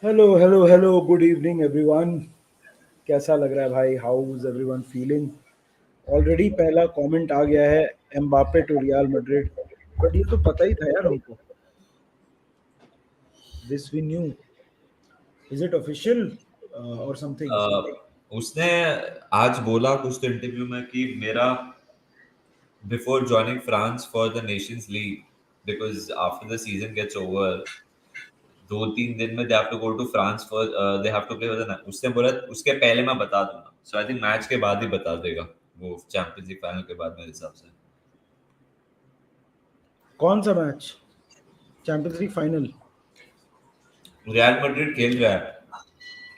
Hello hello hello good evening everyone. कैसा लग रहा है भाई? How is everyone feeling? Already पहला कमेंट आ गया है, Mbappe to Real Madrid. But ये तो पता ही था यार हमको। This we knew. Is it official or something? उसने आज बोला कुछ तो इंटरव्यू में कि मेरा before joining France for the Nations League because after the season gets over 2-3 दिन में they have to go to France for they have to play with उसने बोला उसके पहले मैं बता दूंगा सो आई थिंक मैच के बाद ही बता देगा वो चैंपियंस लीग फाइनल के बाद मेरे हिसाब से कौन सा match? Champions League final? Real Madrid खेल रहा है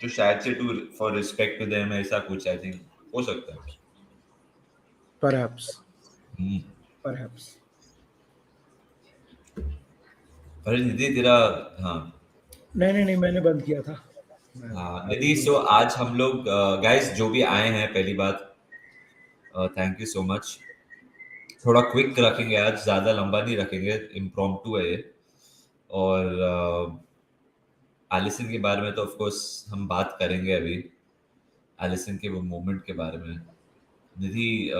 तो शायद से to for respect to them ऐसा कुछ आई थिंक हो सकता है। परहैप्स। हम्म। परहैप्स। अरे निधि तेरा हाँ नहीं नहीं नहीं, मैंने बंद किया था। हाँ आई निधि सो आज हम लोग गाइस जो भी आए हैं पहली बात थैंक यू सो मच। थोड़ा क्विक रखेंगे आज ज्यादा लंबा नहीं रखेंगे इम्प्रॉम्प्टू है ये। और एलिसन के बारे में तो ऑफ कोर्स हम बात करेंगे अभी एलिसन के वो मोमेंट के बारे में। निधि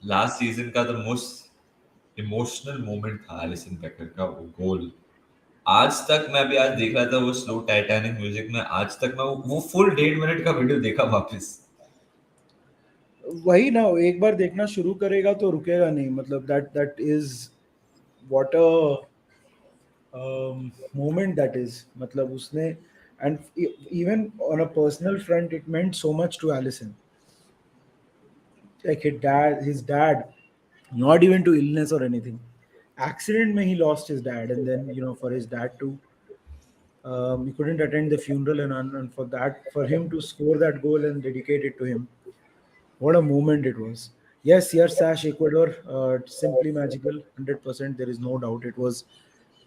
लास्ट सीजन का द मोस्ट इमोशनल मोमेंट था एलिसन बेकर का वो गोल। आज तक मैं भी आज देख रहा था वो स्लो टाइटैनिक म्यूजिक में आज तक मैं वो फुल 1.5 मिनट का वीडियो देखा वापस। वही ना, एक बार देखना शुरू करेगा तो रुकेगा नहीं। मतलब that that is what a moment that is, मतलब उसने, and even on a personal front it meant so much to Allison. Like his dad, not even to illness or anything, accident mein he lost his dad, and then for his dad to he couldn't attend the funeral, and for that, for him to score that goal and dedicate it to him, what a moment it was. Yes, yes, Sash, Ecuador, simply magical, 100%. There is no doubt. It was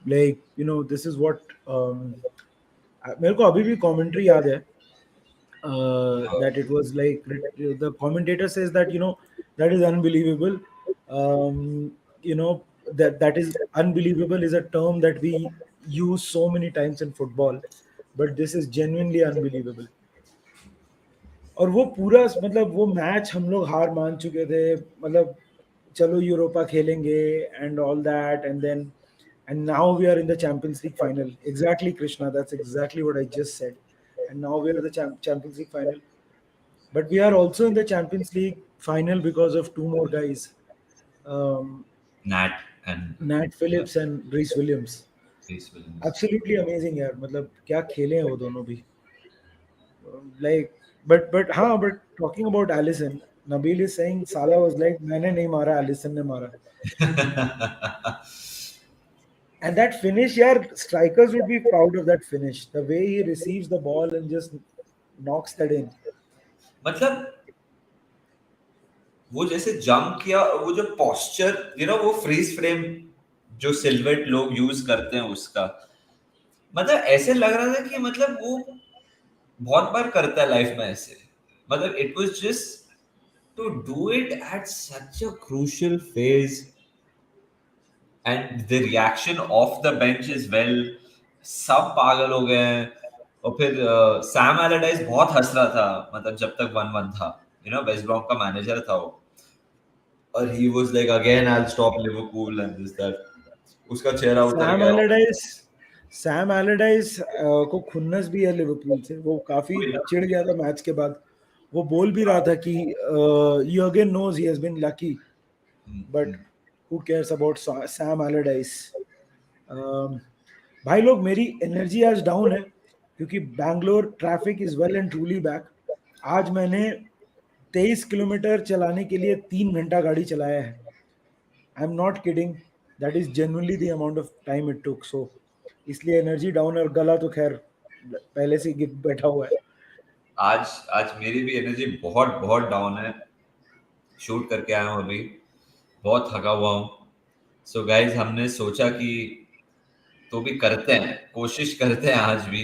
like, this is what मेरे को अभी भी commentary याद है, that it was like the commentator says that that is unbelievable. That is unbelievable is a term that we use so many times in football, but this is genuinely unbelievable. और वो पूरा, मतलब वो match हम लोग हार मान चुके थे। मतलब चलो यूरोपा खेलेंगे and all that, and now we are in the Champions League final. Exactly, Krishna, that's exactly what I just said. And now we are in the Champions League final, but we are also in the Champions League final because of two more guys, um, Nat and Nat Phillips and Reece Williams. Reece Williams. Absolutely amazing यार, मतलब क्या खेले हैं वो दोनों भी। Like, but talking about Allison, Nabil is saying Salah was like, मैंने नहीं मारा, Allison ने मारा. And that finish, yeah, strikers would be proud of that finish. The way he receives the ball and just knocks that in. मतलब वो जैसे jump किया वो जो पोस्चर वो फ्रीज फ्रेम जो सिल्वेट लोग यूज करते हैं उसका मतलब ऐसे लग रहा था कि मतलब वो बहुत बार करता है लाइफ में ऐसे। मतलब it was just to do it at such a crucial phase and the reaction of the bench is well. सब पागल हो गए हैं। और फिर सैम एलरडाइस बहुत हंस रहा था मतलब जब तक 1-1 था वेस्ट ब्रॉम का मैनेजर था वो। और he was like again I will stop Liverpool and this that उसका चेहरा उतर सैम गया। एलरडाइस सैम एलरडाइस को खुन्नस भी है लिवरपूल से। वो काफी वही ना। चिढ़ गया था मैच के बाद। वो बोल भी रहा था कि Jurgen knows he has been lucky, but who cares about Sam Allardyce? भाई लोग, मेरी एनर्जी आज डाउन है क्योंकि Bangalore traffic is well and truly back. आज मैंने 23 किलोमीटर चलाने के लिए 3 घंटा गाड़ी चलाया है। I am not kidding, that is genuinely the amount of time it took. So इसलिए एनर्जी डाउन है, और गला तो खैर पहले से ही बैठा हुआ है। आज आज मेरी भी एनर्जी बहुत बहुत डाउन है। शूट करके आया हूँ अभी बहुत थका हुआ हूँ। सो गाइज हमने सोचा कि तो भी करते हैं कोशिश करते हैं आज भी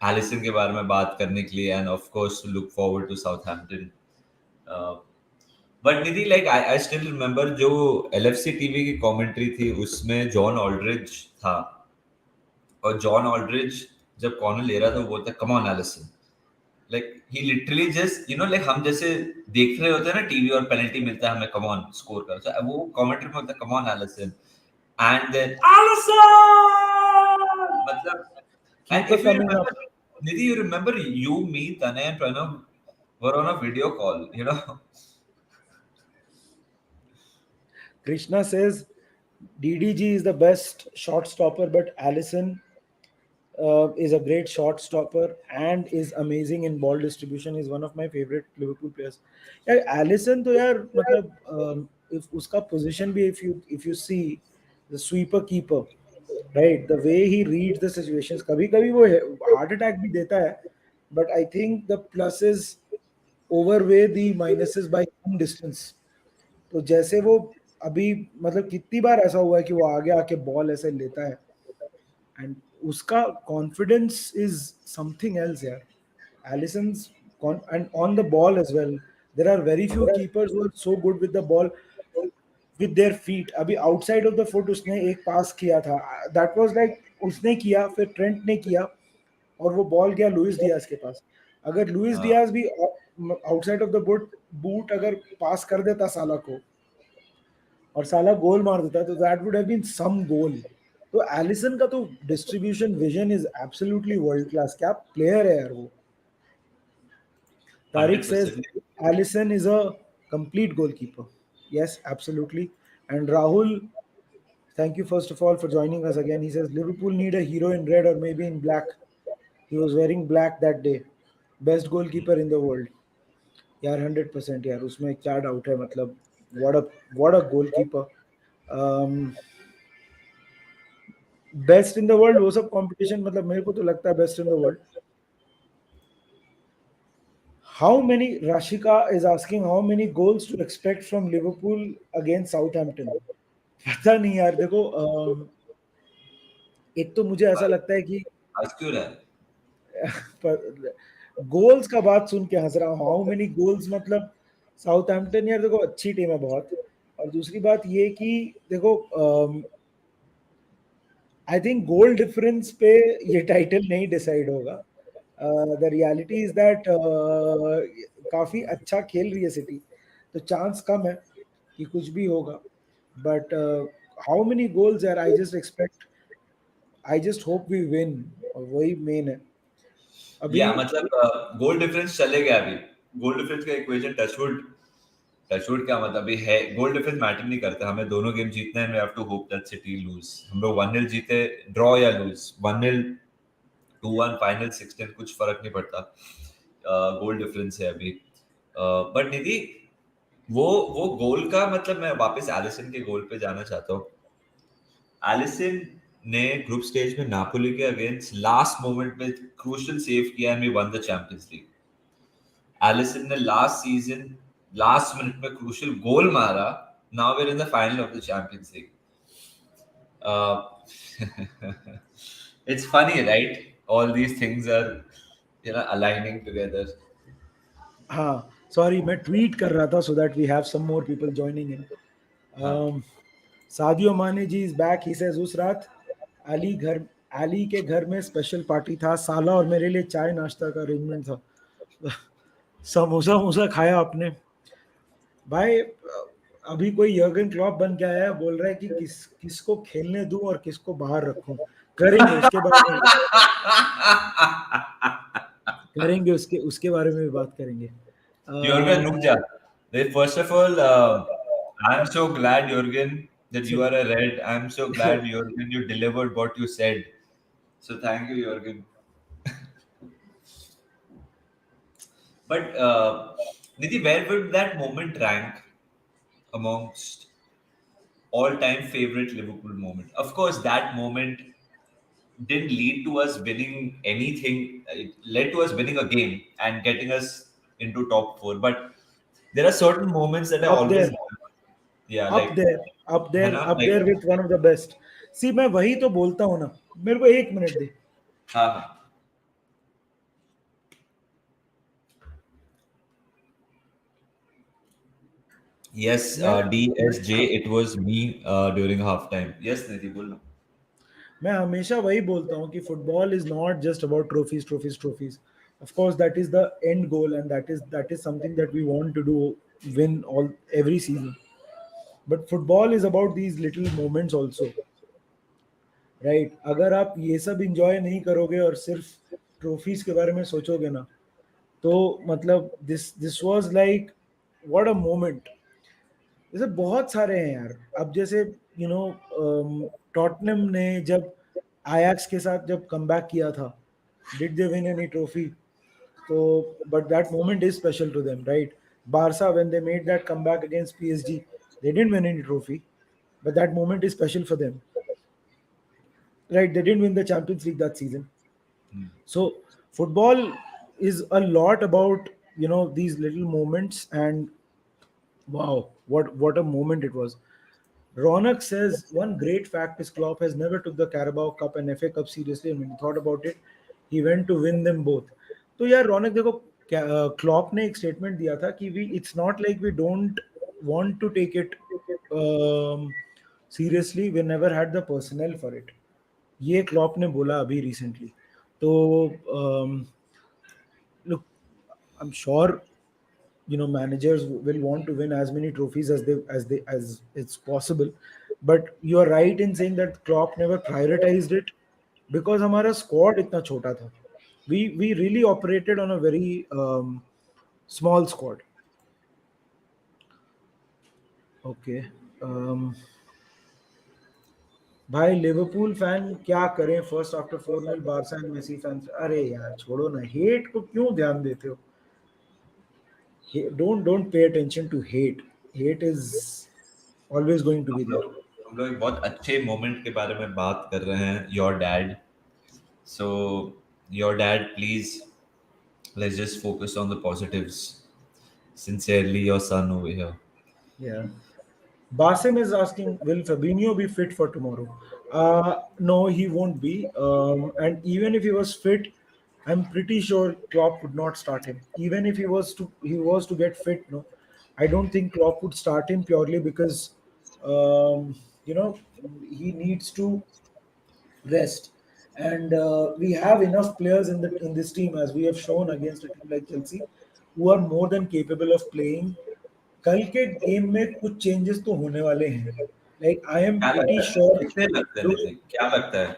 एलिसन के बारे में बात करने के लिए end of course look forward to Southampton. But Nidhi like I still remember जो एलएफसी टीवी की कमेंट्री थी उसमें जॉन ऑल्ड्रिच था, और जॉन ऑल्ड्रिच जब कॉर्नर ले रहा था वो बोलता come on Alisson, like he literally just you know like हम जैसे देख रहे होते हैं ना टीवी और पेनल्टी मिलता है हमें कम ऑन स्कोर कर, so वो कमेंट्री में होता है come on Alisson, and then Alisson मतलब, and keeper if you coming remember up. Nidhi, you remember you, me, Tanay and Pranav were on a video call, you know. Krishna says DDG is the best shot stopper, but Allison is a great shot stopper and is amazing in ball distribution. Is one of my favorite Liverpool players. यार Allison तो यार मतलब if उसका position भी if you see the sweeper keeper, right, the way he reads the situations, कभी कभी वो heart attack भी देता है, but I think the pluses overweigh the minuses by some distance. तो जैसे वो अभी मतलब कितनी बार ऐसा हुआ है कि वो आगे आके बॉल ऐसे लेता है, एंड उसका कॉन्फिडेंस इज समथिंग एल्स यार. Alisson's and on the ball as well, there are very few keepers who are so good with the ball with their feet. अभी आउटसाइड ऑफ द फुट उसने एक पास किया था, that was like उसने किया, फिर Trent ने किया, और वो बॉल गया लुइस डियाज के पास. अगर लुइस हाँ, डियाज भी outside of the boot boot अगर पास कर देता साला को, और साला गोल मार देता, तो that would have been some goal. तो एलिसन का तो distribution vision is absolutely world class. क्या प्लेयर है यार वो. Tariq says 100%. Alisson is a complete goalkeeper. Yes, absolutely. And Rahul, thank you first of all for joining us again. He says Liverpool need a hero in red or maybe in black. He was wearing black that day. Best goalkeeper in the world. यार 100% यार, उसमें क्या doubt है. मतलब what a goalkeeper. Best in the world वो सब competition, मतलब मेरे को तो लगता है best in the world. How many, Rashika is asking, how many goals to expect from Liverpool against Southampton? पता नहीं यार. देखो एक तो मुझे ऐसा लगता है कि आज क्यों रहा है? गोल्स का बात सुन के हंस रहा हूँ. हाउ मेनी गोल्स मतलब साउथहैम्पटन यार देखो अच्छी टीम है बहुत. और दूसरी बात ये कि देखो आई थिंक गोल डिफरेंस पे ये टाइटल नहीं डिसाइड होगा. द रियलिटी इज दैट काफी अच्छा खेल रही है सिटी, तो चांस कम है कि कुछ भी होगा. बट हाउ मेनी गोल्स यार, I just hope we win, और वही मेन है अभी. या मतलब गोल डिफरेंस चलेगा अभी, गोल डिफरेंस का इक्वेशन टचवुड, टचवुड क्या मतलब अभी है, गोल डिफरेंस मैटर नहीं करता, हमें दोनों गेम जीतना है, we have to hope that City lose, हम लोग 1-0 जीते, ड्रॉ या लूज, 1-0, 2-1 फाइनल, 16 कुछ फर्क नहीं पड़ता, गोल डिफरेंस है अभी. बट निधि, वो गोल का मतलब मैं वापस एलिसन के गोल पे जाना चाहता हूँ. एलिसन ने ग्रुप स्टेज में नापोली के अगेंस्ट लास्ट मोमेंट में क्रूशियल सेव किया and we won the Champions League. Alisson ने लास्ट सीजन लास्ट मिनट में क्रूशियल गोल मारा, now we are in the final of the Champions League. It's funny, right? All these things are, you know, aligning together. हाँ, sorry मैं tweet कर रहा था so that we have some more people joining in. हाँ. Sadio Mane ji is back. He says उस रात अली घर अली के घर में स्पेशल पार्टी था, साला और मेरे लिए चाय नाश्ता का अरेंजमेंट था. समोसा वमोसा खाया आपने भाई. अभी कोई यर्गन क्लॉप बन के आया है, बोल रहा है कि किसको खेलने दूं और किसको बाहर रखूं. करेंगे उसके बारे में, करेंगे उसके उसके बारे में भी बात करेंगे. Jürgen, अम, रुक जा. First of all, I'm so glad, Jürgen, that you chill. are a red. I'm so glad, Jürgen, you delivered what you said. So thank you, Jürgen. But Nidhi, where would that moment rank amongst all-time favorite Liverpool moment? Of course, that moment didn't lead to us winning anything. It led to us winning a game and getting us into top four. But there are certain moments that I Up always, there, yeah, up like, there, up है there, ना, up like, there with one of the best. सी मैं वही तो बोलता हूँ ना. मेरे को एक मिनट दे. हाँ हाँ. Yes, मैं DSJ, it was me during halftime. Yes, Nidhi, बोलो. मैं हमेशा वही बोलता हूँ कि football is not just about trophies trophies trophies. Of course that is the end goal, and that is something that we want to do, win all every season. But football is about these little moments also, right? अगर आप ये सब enjoy नहीं करोगे और सिर्फ trophies के बारे में सोचोगे ना, तो मतलब this was like what a moment. जैसे बहुत सारे हैं यार. अब जैसे यू नो टॉटनम ने जब आयाक्स के साथ जब कमबैक किया था, did they win any trophy? तो but that moment is special to them, right? Barca, when they made that comeback against PSG, they didn't win any trophy, but that moment is special for them, right? They didn't win the Champions League that season. Hmm. So football is a lot about these little moments. And wow, what a moment it was. Ronak says one great fact is Klopp has never took the Carabao Cup and FA Cup seriously, and when he thought about it, he went to win them both. तो यार रौनक देखो, Klopp ने एक statement दिया था कि we it's not like we don't want to take it seriously, we never had the personal for it. ये Klopp ने बोला अभी रिसेंटली. तो look, I am sure managers will want to win as many trophies as it's possible. But you are right in saying that Klopp never prioritized it because हमारा squad इतना छोटा था. We really operated on a very small squad. Okay. भाई Liverpool fan क्या करें, first after 4-0 Barca and Messi fans. अरे यार छोड़ो ना, हेट को क्यों ध्यान देते हो? Don't pay attention to hate. Hate is always going to be there. हम लोग एक बहुत अच्छे मोमेंट के बारे में बात कर रहे हैं. Your dad. So your dad, please, let's just focus on the positives. Sincerely, your son over here. Yeah. Basim is asking, will Fabinho be fit for tomorrow? No, he won't be. And even if he was fit, I'm pretty sure Klopp would not start him. Even if he was to get fit, no, I don't think Klopp would start him purely because um, you know he needs to rest. And we have enough players in this team, as we have shown against a team like Chelsea, who are more than capable of playing. कल के game में कुछ changes तो होने वाले हैं. Like I am क्या pretty लगता है, श्योर. कितने लगते हैं नितिन, क्या लगता है?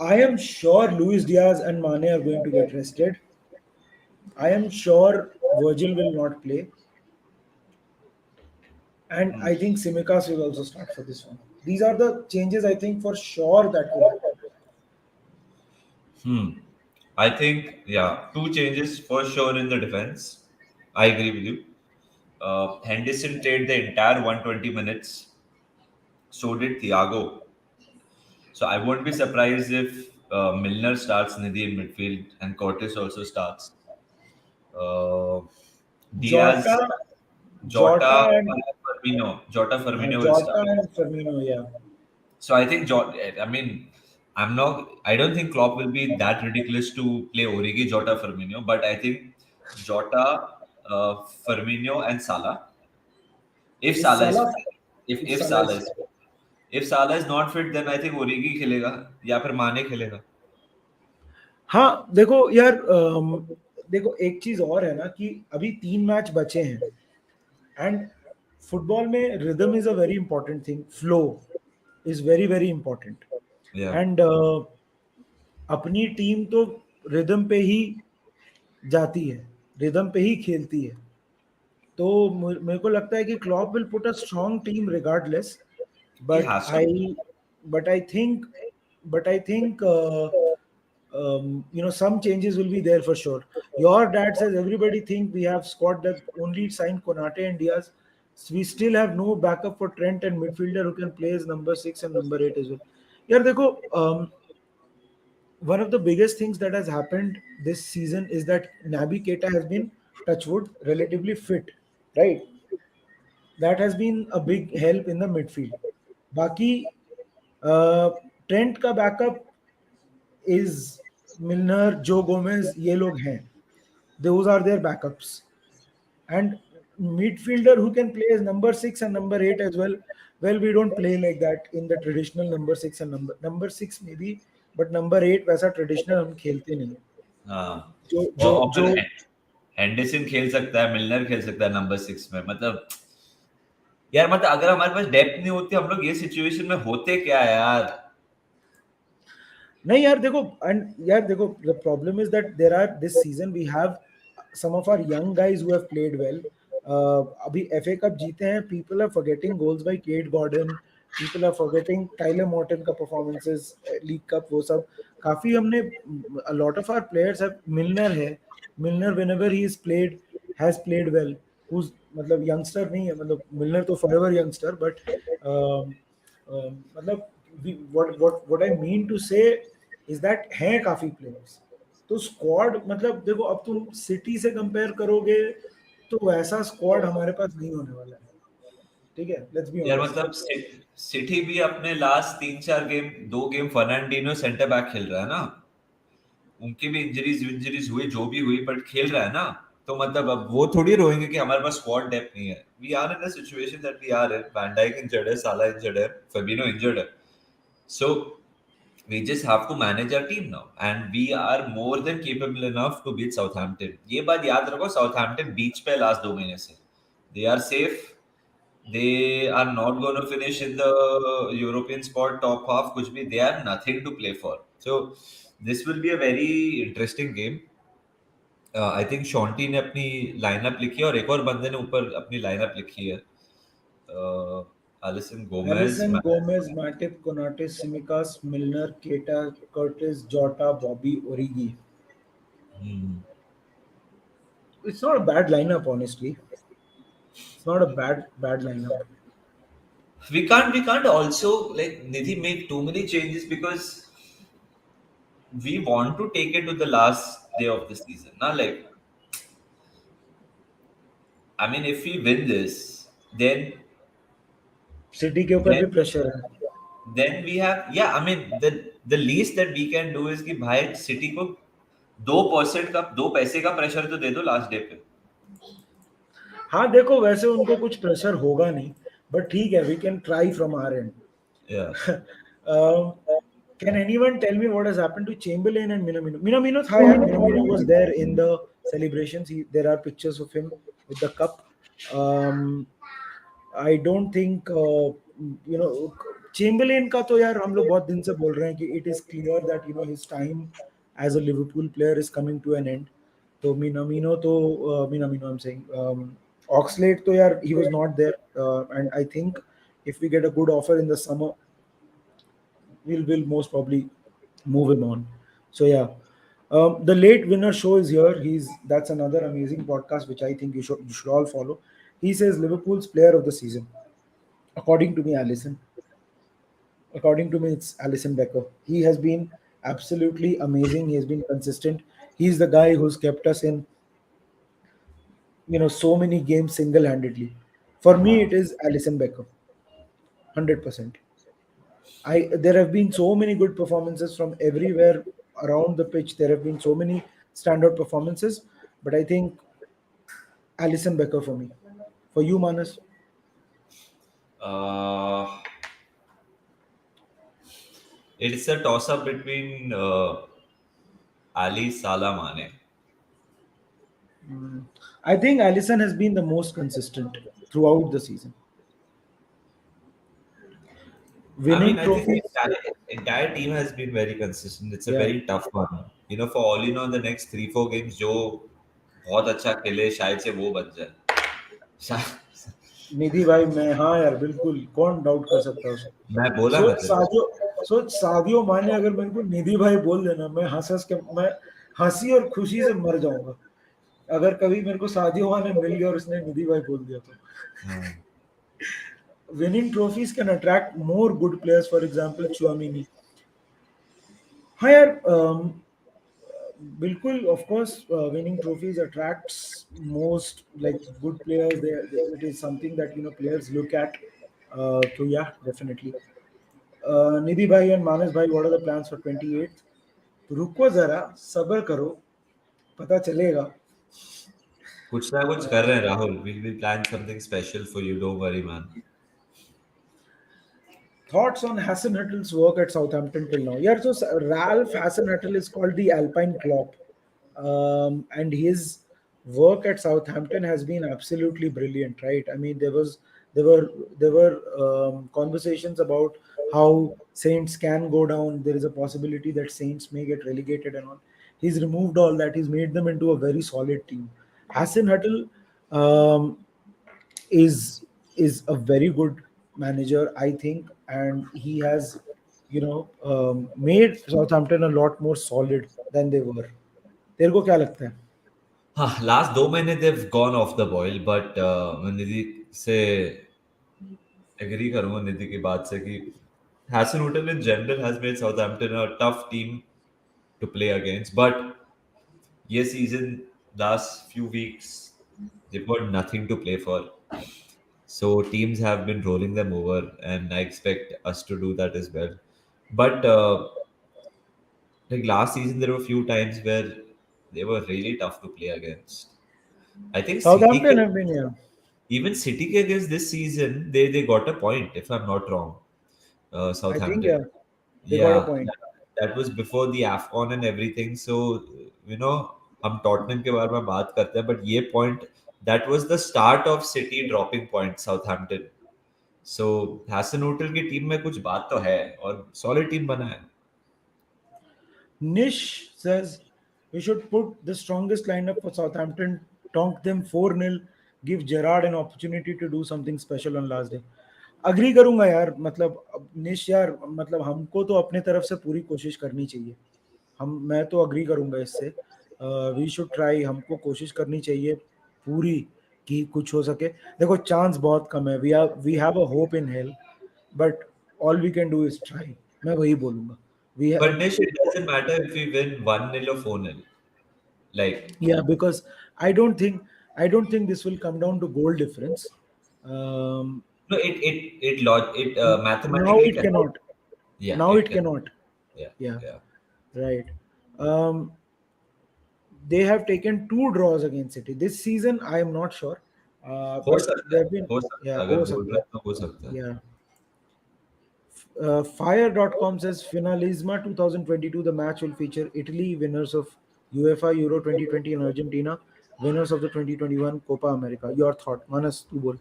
I am sure Luis Diaz and Mane are going to get rested. I am sure Virgil will not play. And Hmm. I think Simikas will also start for this one. These are the changes I think for sure that will happen. Hmm. I think, yeah, two changes for sure in the defense. I agree with you. Henderson played the entire 120 minutes. So did Thiago. So I won't be surprised if Milner starts Nidhi in midfield and Cortis also starts. Uh, Jota, Diaz, Jota Jota, and Jota, Firmino will Jota start. and Firmino, yeah. So I think I mean, I'm not. I don't think Klopp will be that ridiculous to play Origi, Jota, Firmino. But I think Jota, Firmino, and Salah. If Is Salah is Salah, fit, if if Salah Salah is is fit. If Salah is not fit, then I think Origi खेलेगा या फिर माने खेलेगा. हाँ देखो यार, देखो एक चीज और है ना कि अभी 3 मैच बचे हैं. एंड फुटबॉल में rhythm is a very important thing. Flow is very very important. Yeah. And अपनी टीम तो रिदम पे ही जाती है, रिदम पे ही खेलती है. तो मेरे को लगता है कि Klopp will put a strong team regardless. He but has to. I but I think but I think some changes will be there for sure. Your dad says everybody think we have squad that only signed Konate and Diaz. So we still have no backup for Trent and midfielder who can play as number 6 and number 8 as well. Yeah, देखो, one of the biggest things that has happened this season is that Naby Keita has been, touchwood, relatively fit, right? That has been a big help in the midfield. बाकी Trent का backup is मिलनर, जो Gomez, ये लोग हैं. Those are their backups. And midfielder who can play as number 6 and number 8 as well. Well, we don't play like that in the traditional number 6 and number 6 maybe, but number 8 वैसा traditional हम खेलते नहीं है. हाँ, जो जो और जो फिर हेंडरसन खेल सकता है, मिलनर खेल सकता है नंबर 6 में। मतलब यार, मतलब अगर हमारे पास डेप्थ नहीं होती, हम लोग ये सिचुएशन में होते क्या यार। नहीं यार देखो, एंड यार देखो, the problem is that there are this season we have some of our young guys who have played well. अभी FA कप जीते हैं, people are forgetting goals by Kate Gordon, people are forgetting Tyler Morton का performances, league cup वो सब काफी हमने, a lot of our players have, मिलनर है, मिलनर whenever he is played has played well, who's मतलब youngster नहीं है, मतलब मिलनर तो forever youngster, but मतलब what I mean to say is that हैं काफी प्लेयर्स, तो स्क्वाड मतलब देखो, अब तुम सिटी से कंपेयर करोगे तो वैसा स्क्वाड हमारे पास नहीं होने वाला है, ठीक है, लेट्स बी यार ऑनेस्ट. मतलब सिटी भी अपने last 3-4 game, 2 game Fernandinho centre back खेल रहा है ना। उनकी भी इंजरीज इंजरीज हुई, जो भी हुई, बट खेल रहा है ना। तो मतलब अब वो थोड़ी रोएंगे कि हमारे पास स्क्वाड डेप्थ नहीं है। We are in a situation that we are in. Van Dijk injured है, साला इंजर्ड है, फर्मिनो इंजर्ड है। सो we just have to manage our team now, and we are more than capable enough to beat Southampton. ये बात याद रखो, Southampton बीच पे last 2 महीने से। They are safe. They are not going to finish in the European spot top half. कुछ भी, they have nothing to play for. So this will be a very interesting game. I think शॉन्टी ने अपनी lineup लिखी है, और एक और बंदे ने ऊपर अपनी लाइनअप लिखी है। Alisson Gomez. Alisson, Gomez, Matip, Konate, Tsimikas, Milner, Keita, Curtis, Jota, Bobby, Origi. It's not a bad lineup, honestly. It's not a bad lineup. We can't also like Nidhi make too many changes, because we want to take it to the last day of the season. Now, like, I mean, if we win this, city के ऊपर then भी pressure है. then we have, yeah, I mean, the least that we can do is कि भाई city को 2% का, 2 पैसे का प्रेशर तो दे दो लास्ट डे पे। हाँ देखो, वैसे उनको कुछ प्रेशर होगा नहीं, बट ठीक है, we can try from our end. Yeah. Can anyone tell me what has happened to Chamberlain and Minamino? Minamino tha yaar, Minamino was there in the celebrations. There are pictures of him with the cup. Um, I don't think Chamberlain का तो यार हम लोग बहुत दिन से बोल रहे हैं कि it is clear that his time as a Liverpool player is coming to an end. तो Minamino I'm saying, Oxlade तो यार he was not there, and I think if we get a good offer in the summer, we'll most probably move him on. So yeah, the late winner show is here. That's another amazing podcast which I think you should all follow. He says Liverpool's player of the season. According to me, Alisson. According to me, it's Alisson Becker. He has been absolutely amazing. He has been consistent. He's the guy who's kept us in so many games single-handedly. For me, it is Alisson Becker, 100%. There have been so many good performances from everywhere around the pitch. There have been so many standout performances, but I think Alisson Becker for me. For you, Manas? Uh, it's a toss up between Ali, Salah, Mane. I think Alisson has been the most consistent throughout the season, I mean, winning I think the trophies. entire team has been very consistent. It's a Yeah, very tough one. For all you know, the next 3-4 games, जो बहुत अच्छा खेले, शायद से वो बन जाए। निधि भाई, मैं हाँ यार बिल्कुल, कौन डाउट कर सकता है उसको. मैं बोला ना सोच तेरे को। सादियो सोच सादियो माने अगर मेरे को निधि भाई बोल देना, मैं हंस के, मैं हंसी और खुशी से मर जाऊंगा अगर कभी मेरे को सादियो माने मिल गया और उसने निधि भाई बोल दिया तो. हाँ। Winning trophies can attract more good players, for example Chouamini. हाँ यार, बिल्कुल, of course, winning trophies attracts most like good players. It is something that players look at. So yeah, definitely. Nidhi bhai and Manas bhai, what are the plans for 28th? रुको जरा, सबर करो, पता चलेगा. कुछ ना कुछ कर रहे हैं Rahul. We will plan something special for you. Don't worry, man. Thoughts on Hasenhuttl work at Southampton till now? Yeah, so Ralph Hasenhuttl is called the Alpine Klopp, and his work at Southampton has been absolutely brilliant. Right? I mean, there were there were conversations about how Saints can go down. There is a possibility that Saints may get relegated and all. He's removed all that. He's made them into a very solid team. Hasenhuttl um, is is a very good manager, I think, and he has, made Southampton a lot more solid than they were. तेरे को क्या लगता है? हाँ, last 2 महीने they've gone off the boil, but मैं निधि से agree करूंगा निधि की बात से कि Hasenhuttl in general has made Southampton a tough team to play against. But ये season, last few weeks, they've got nothing to play for. So teams have been rolling them over, and I expect us to do that as well. But like last season, there were a few times where they were really tough to play against. I think Southampton have been, yeah. even City against this season, they got a point if I'm not wrong. I think, Southampton, yeah, they got a yeah, point. that was before the AFCON and everything. So you know, हम Tottenham के बारे में बात करते हैं, but ये point, that was the start of City dropping points Southampton. So Hasenhuttl की team में कुछ बात तो है और सॉलिड टीम बना है. Nish says we should put the strongest lineup for Southampton, tonk them 4-0, give Gerrard an opportunity to do something special on last day. Agree करूंगा यार, मतलब निश यार, मतलब हमको तो अपने तरफ से पूरी कोशिश करनी चाहिए. मैं तो अग्री करूंगा इससे. वी शुड ट्राई, हमको कोशिश करनी चाहिए पूरी कि कुछ हो सके. देखो, चांस बहुत कम है. We have a hope in hell, but all we can do is try. मैं वही बोलूंगा. We But Nish, it doesn't matter if we win 1-0 or 4-0. Like, Yeah, because I don't think I don't think this will come down to goal difference. Um, no, it Now mathematically it cannot. cannot. Yeah, Now it it can. cannot. Yeah, Yeah, yeah. right. Um, they have taken two draws against City this season. I am not sure, हो but सकता there है, have been, हो सकता yeah, है, अगर हो बोल सकता रहे है. हैं तो हो सकता है. Yeah. Fire.com says Finalisma 2022. The match will feature Italy, winners of UEFA Euro 2020, and Argentina, winners of the 2021 Copa America. Your thought, Manas, tu bol.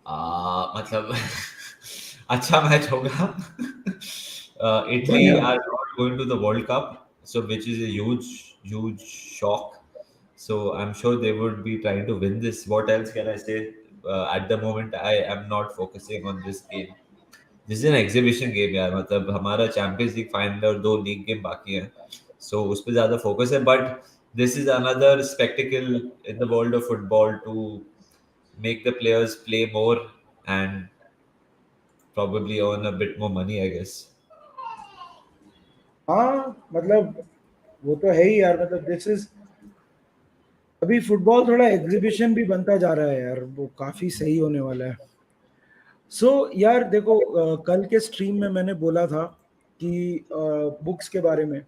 मतलब अच्छा मैच होगा. Italy बढ़िया. are not going to the World Cup, so which is a huge shock. So I'm sure they would be trying to win this. What else can I say? At the moment, I am not focusing on this game. This is an exhibition game यार. मतलब हमारा champions League final और 2 league game बाकी हैं, सो उस पर ज्यादा focus है. But this is another spectacle in the world of football to make the players play more and probably earn a bit more money, I guess. हाँ, मतलब वो तो है ही यार. मतलब दिस इज, अभी फुटबॉल थोड़ा एग्जीबिशन भी बनता जा रहा है यार. वो काफी सही होने वाला है. सो यार देखो, कल के स्ट्रीम में मैंने बोला था कि बुक्स के बारे में,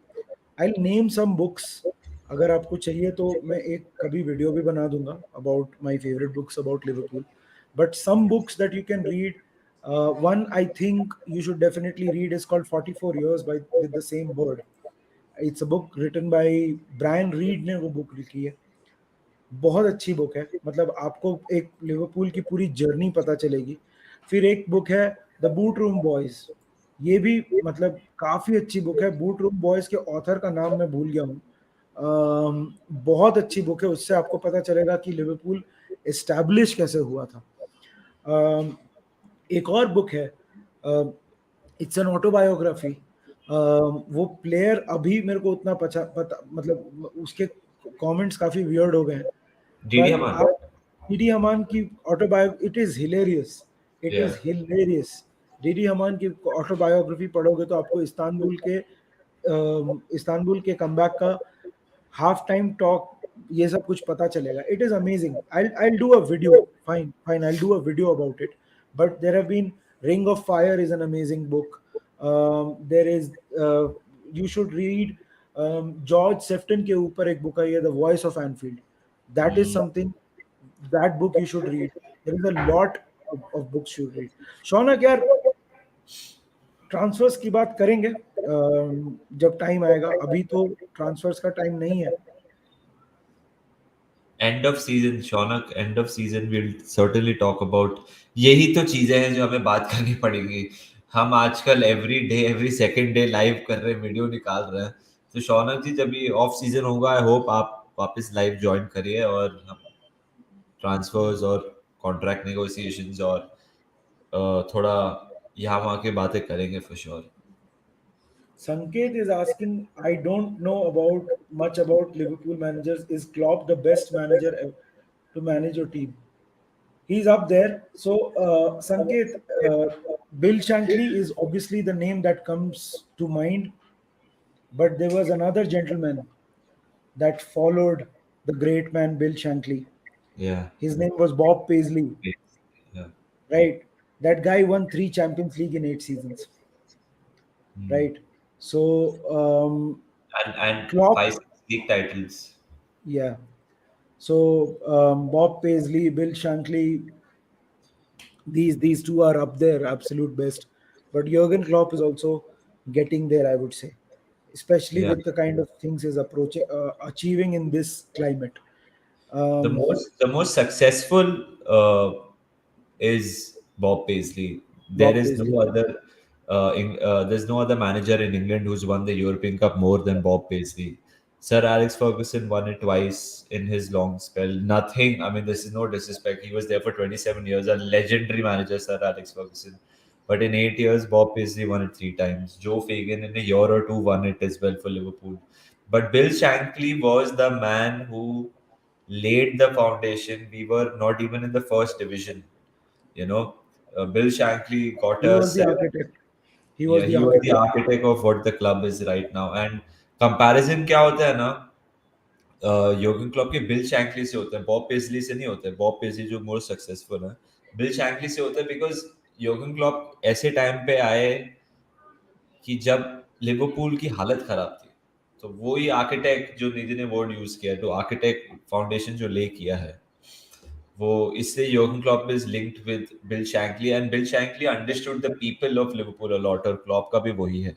आई नेम सम बुक्स. अगर आपको चाहिए तो मैं एक कभी वीडियो भी बना दूंगा about my favourite books about Liverpool. But some books that you can read, one I think you should definitely read is called 44 years by with the same bird. It's a book written by Brian Reade ने वो book लिखी है. बहुत अच्छी book है. मतलब आपको एक लिवरपूल की पूरी जर्नी पता चलेगी. फिर एक बुक है द बूट रूम बॉयज. ये भी मतलब काफी अच्छी बुक है. बूट रूम बॉयज के ऑथर का नाम मैं भूल गया हूँ. बहुत अच्छी बुक है. उससे आपको पता चलेगा कि लिवरपूल एस्टैब्लिश कैसे हुआ था. अम, एक और बुक है, इट्स एन ऑटोबायोग्राफी. वो प्लेयर अभी मेरे को उतना पता, मतलब उसके कमेंट्स काफी वियर्ड हो गए हैं. डीडी पर हमान. आप डीडी हमान की autobio, it is hilarious. It Yeah. Is hilarious. Didi Hamann की ऑटोबायोग्राफी पढ़ोगे तो आपको इस्तांबुल के कमबैक का हाफ टाइम टॉक, ये सब कुछ पता चलेगा. It is amazing. I'll do a video. Fine, I'll do a video about it. But there have been, Ring of Fire is an amazing book. There is, you should read, George Sephton के ऊपर एक book आई है, the voice of Anfield. That is something, that book you should read. There is a lot of books you read. Shaunak यार, transfers की बात करेंगे जब टाइम आएगा, अभी तो ट्रांसफर्स का टाइम नहीं है. End of season Shaunak, end of season will certainly talk about, यही तो चीजें हैं जो हमें बात करनी पड़ेगी. हम आजकल every day every second day live कर रहे हैं, वीडियो निकाल रहे हैं. तो शौनक जी, जब ये ऑफ सीजन होगा, आई होप आप वापस लाइव ज्वाइन करिए और हम ट्रांसफर्स और कॉन्ट्रैक्ट नेगोशिएशंस और थोड़ा यहाँ वहाँ की बातें करेंगे for sure. Sanket is asking, I don't know about much about Liverpool managers. Is Klopp the best manager to manage your team? He's up there. So, Sanket, Bill Shankly is obviously the name that comes to mind, but there was another gentleman that followed the great man Bill Shankly. Yeah. His name was Bob Paisley, Yeah. right? That guy won 3 Champions League in 8 seasons, right? So, And Klopp, 5 6 league titles. yeah. So Bob Paisley, Bill Shankly, these two are up there, absolute best. But Jurgen Klopp is also getting there, I would say, especially Yeah. with the kind of things he's approaching, achieving in this climate. Um, The most successful is Bob Paisley. There Bob is Paisley. no other there's no other manager in England who's won the European Cup more than Bob Paisley. Sir Alex Ferguson won it twice in his long spell. Nothing. I mean, this is no disrespect. He was there for 27 years, a legendary manager, Sir Alex Ferguson. But in 8 years, Bob Paisley won it 3 times. Joe Fagan in a year or two won it as well for Liverpool. But Bill Shankly was the man who laid the foundation. We were not even in the first division. You know, Bill Shankly got He was us. the architect. He was Yeah, the he was the architect. architect of what the club is right now. And comparison क्या होता है ना, योर्गन Klopp के bill शैंकली से होता है, Bob paisley से नहीं होता है. बॉब पेसली जो मोर सक्सेसफुल है, बिल शैंकली से होता है, बिकॉज योर्गन क्लॉप ऐसे टाइम पे आए कि जब लिवरपूल की हालत खराब थी. तो वो ही आर्किटेक्ट जो निधि ने वर्ड यूज किया, तो आर्किटेक्ट फाउंडेशन जो ले किया है, वो इससे Jurgen Klopp is linked with Bill Shankly, and Bill Shankly understood the people of Liverpool a lot, और क्लॉप का भी वही है.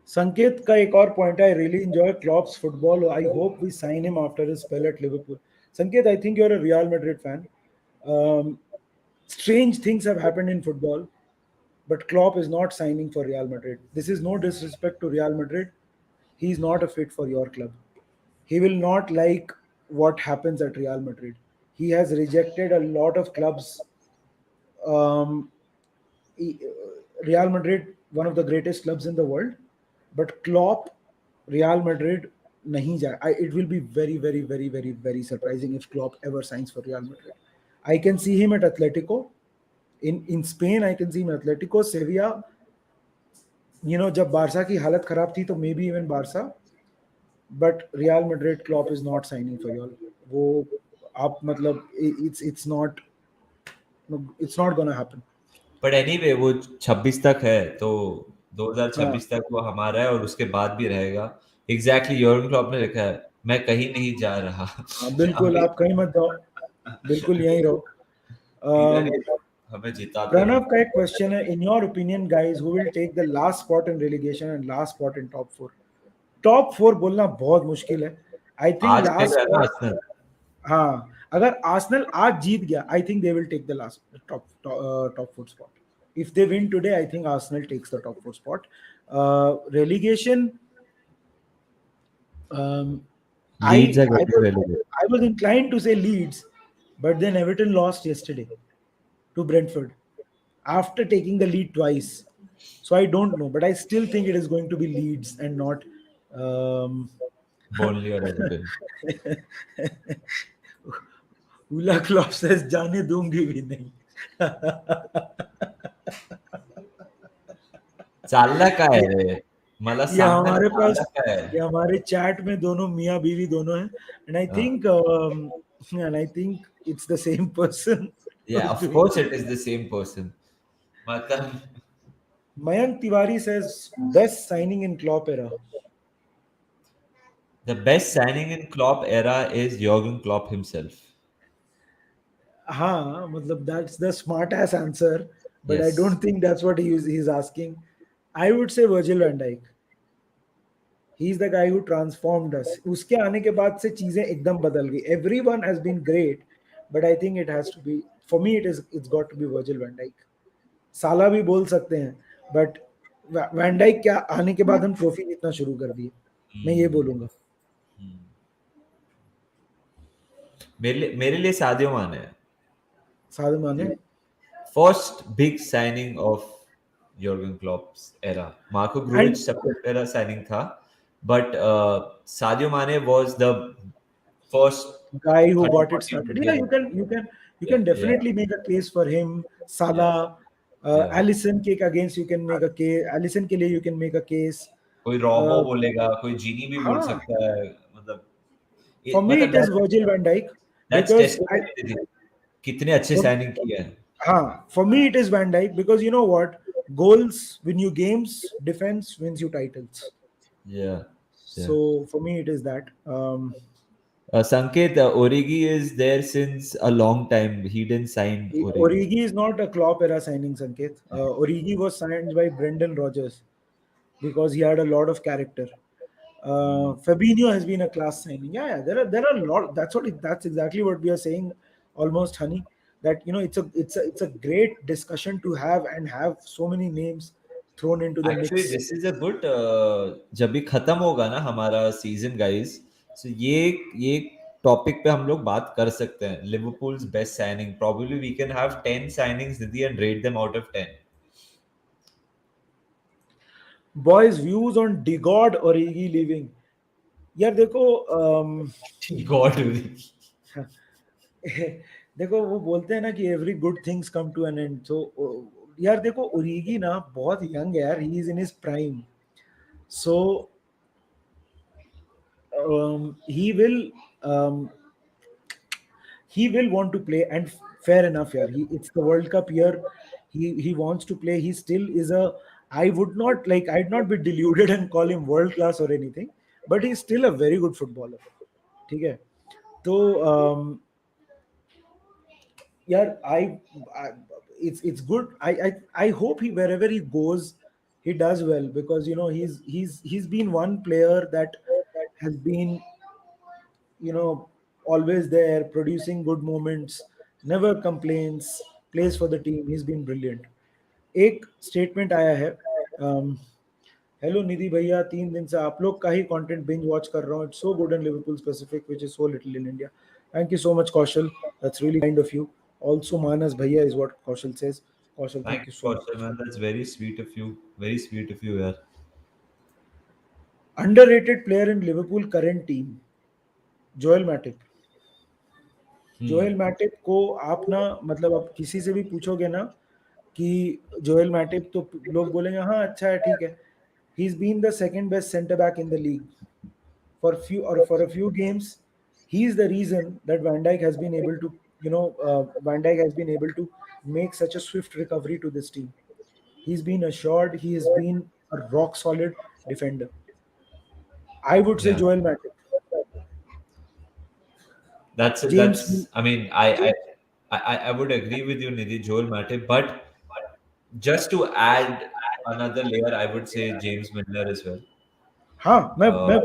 Sanket का एक और point, I really enjoy Klopp's football. I hope we sign him after his spell at Liverpool. Sanket, I think you're a Real Madrid fan. Um, Strange things have happened in football, but Klopp is not signing for Real Madrid. This is no disrespect to Real Madrid. He's not a fit for your club. He will not like what happens at Real Madrid. He has rejected a lot of clubs. Um, he- Real Madrid, one of the greatest clubs in the world, but Klopp, Real Madrid, nahi ja. It will be very, very, very, very, very surprising if Klopp ever signs for Real Madrid. I can see him at Atletico. In Spain, I can see him at Atletico, Sevilla. जब Barca की हालत खराब थी तो maybe even Barca, but Real Madrid Klopp is not signing for y'all. वो आप मतलब it's not gonna happen. But anyway वो 26 तक है, तो हाँ 2026 तक वो हमारा है और उसके बाद भी रहेगा. एग्जैक्टली, योर्गन क्लॉप ने लिखा है, मैं कहीं नहीं जा रहा. हाँ बिल्कुल, हमें आप कहीं मत जाओ, बिल्कुल यहीं रहो. इधर um, ही हमें जिताते प्रणव रहो. का एक क्वेश्चन है, in your opinion guys who will take the last spot in relegation and last spot in top four. Top four बोलना बहुत मुश्किल है. आई थिंक आज खेल लास्ट रहा है ना स्पॉट, आर्सेनल. हाँ, अगर आर्सेनल आज जीत गया, I think they will take the last top four spot. If they win today, I think Arsenal takes the top four spot. Relegation, um, Leeds I are I getting was relegated. I was inclined to say Leeds, but then Everton lost yesterday to Brentford after taking the lead twice. So I don't know, but I still think it is going to be Leeds and not. Um, Burnley और Everton. Ula Klopp says जाने दूंगी भी नहीं. चालला काय रे, मला ये सांग ना हमारे चालला पास, काय. ये हमारे चैट में दोनों मियाँ बीवी दोनों हैं. And I think it's the same person या of course it is the same person. मतलब Mayank Tiwari says best signing in Klopp era. The best signing in Klopp era is Jurgen Klopp himself. हाँ मतलब that's the smart ass answer, but I Yes. don't think that's what he's asking. I would say Virgil van Dijk. He's the guy who transformed us. उसके आने के बाद से चीजें एकदम बदल गई. Everyone has been great, but I think it has to be, for me it's got to be Virgil van Dijk. साला भी बोल सकते हैं, but वैन डाइक क्या आने के बाद हम ट्रॉफी जीतना शुरू कर दिए. मैं ये Hmm. बोलूंगा. Hmm. मेरे लिए सादियो माने है. सादे माने. First big signing of Jurgen Klopp's era. Marco Grujic and सबसे पहला signing था, but Sadio Mane was the first guy who 30 got it 40 started. Yeah, million. you can Yeah, definitely make a case for him. yeah, Salah, yeah. Alisson के against you can make a case. Alisson के लिए you can make a case. कोई robo Uh, बोलेगा, कोई जीनी भी बोल हाँ, सकता है. मतलब for me मतलब it is Virgil van Dijk that's because testimony थी. कितने अच्छे for, साइनिंग किए हैं. for me it is Van Dijk because you know what? Goals win you games, defense wins you titles. Yeah, yeah. So for me it is that. Sanket, Origi is there since a long time. He didn't sign Origi. Origi is not a Klopp era signing, Sanket. Origi was signed by Brendan Rodgers because he had a lot of character. Fabinho has been a class signing. Yeah, yeah, there are a lot. That's exactly what we are saying, almost, honey. That it's a great discussion to have and have so many names thrown into the actually mix. This is a good. जब भी खत्म होगा ना हमारा season guys, सो ये topic पे हम लोग बात कर सकते हैं. Liverpool's best signing, probably we can have 10 signings Nidhi and rate them out of 10. Boys, views on Digod Origi leaving. यार देखो गॉड. देखो वो बोलते हैं ना कि every good things come to an end. So यार देखो ओरिगी ना बहुत यंग है यार. He is in his prime. So he um, will want to play, and fair enough here. It's the World Cup year. He wants to play. He still is a. I'd not be deluded and call him world class or anything, but he's still a very good footballer. ठीक है. तो yeah, I it's good. I hope he, wherever he goes, he does well, because he's been one player that has been, always there, producing good moments, never complains, plays for the team. He's been brilliant. एक statement आया है. Hello निधि भैया, 3 दिन से आप लोग का ही content binge watch कर रहा हूँ. It's so good in Liverpool specific which is so little in India. Thank you so much Kaushal. That's really kind of you. Also Manas Bhaiya is what Kaushal says. Kaushal, thank thank you you so Kaushal much. Man, that's very sweet of you. Very sweet of you यार. Underrated player in Liverpool current team, Joel Matip. Joel Matip को आप ना, मतलब आप किसी से भी पूछोगे ना कि जोएल मैटिप, तो लोग बोलेंगे हाँ अच्छा है, ठीक है. He is been the second best centre back in the league for a few games. He is the reason that Van Dijk has been able to, Van Dijk has been able to make such a swift recovery to this team. He's been assured. He has been a rock solid defender. I would say Yeah, Joel Matip. James, that's I mean I would agree with you Nidhi, Joel Matip, but just to add another layer, I would say James Milner as well. हाँ मैं Uh,